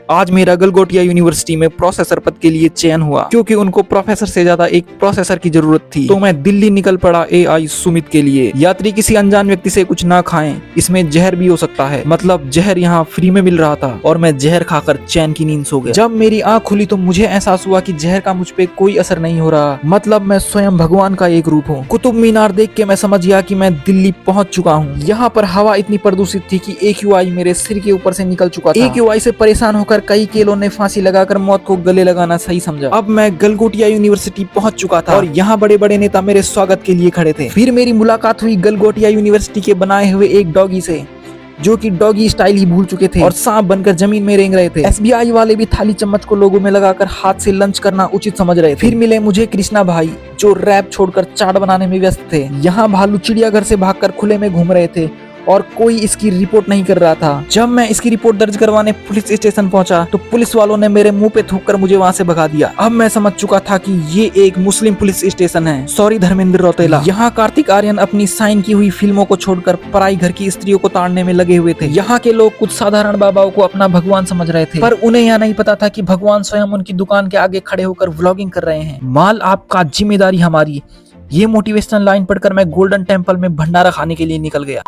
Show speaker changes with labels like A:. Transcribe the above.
A: आज मेरा गलगोटिया यूनिवर्सिटी में प्रोफेसर पद के लिए चयन हुआ क्योंकि उनको प्रोफेसर से ज्यादा एक प्रोसेसर की जरूरत थी। तो मैं दिल्ली निकल पड़ा AI सुमित के लिए। यात्री किसी अनजान व्यक्ति से कुछ ना खाएं, इसमें जहर भी हो सकता है। मतलब जहर यहाँ फ्री में मिल रहा था और मैं जहर खाकर चैन की नींद सो गया। जब मेरी आंख खुली तो मुझे एहसास हुआ कि जहर का मुझ पे कोई असर नहीं हो रहा। मतलब मैं स्वयं भगवान का एक रूप हूँ। कुतुब मीनार देख के मैं समझ गया कि मैं दिल्ली पहुंच चुका हूँ। यहाँ पर हवा इतनी प्रदूषित थी कि AQI मेरे सिर के ऊपर से निकल चुका था। AQI से परेशान होकर कई केलों ने फांसी लगाकर मौत को गले लगाना सही समझा। अब मैं गलगोटिया यूनिवर्सिटी पहुंच चुका था और यहाँ बड़े बड़े नेता मेरे स्वागत के लिए खड़े थे। फिर मेरी मुलाकात हुई गलगोटिया यूनिवर्सिटी के बनाए हुए एक डॉगी से, जो कि डॉगी स्टाइल ही भूल चुके थे और सांप बनकर जमीन में रेंग रहे थे। SBI वाले भी थाली चम्मच को लोगों में लगाकर हाथ से लंच करना उचित समझ रहे थे। फिर मिले मुझे कृष्णा भाई, जो रैप छोड़कर चाट बनाने में व्यस्त थे। यहाँ भालू चिड़ियाघर से भागकर खुले में घूम रहे थे और कोई इसकी रिपोर्ट नहीं कर रहा था। जब मैं इसकी रिपोर्ट दर्ज करवाने पुलिस स्टेशन पहुंचा तो पुलिस वालों ने मेरे मुंह पे थूककर मुझे वहां से भगा दिया। अब मैं समझ चुका था कि ये एक मुस्लिम पुलिस स्टेशन है। सॉरी धर्मेंद्र रौतेला। यहाँ कार्तिक आर्यन अपनी साइन की हुई फिल्मों को छोड़कर पराई घर की स्त्रियों को ताड़ने में लगे हुए थे। यहाँ के लोग कुछ साधारण बाबाओं को अपना भगवान समझ रहे थे, पर उन्हें यह नहीं पता था कि भगवान स्वयं उनकी दुकान के आगे खड़े होकर व्लॉगिंग कर रहे हैं। माल आपका, जिम्मेदारी हमारी। ये मोटिवेशनल लाइन पढ़कर मैं गोल्डन टेम्पल में भंडारा खाने के लिए निकल गया।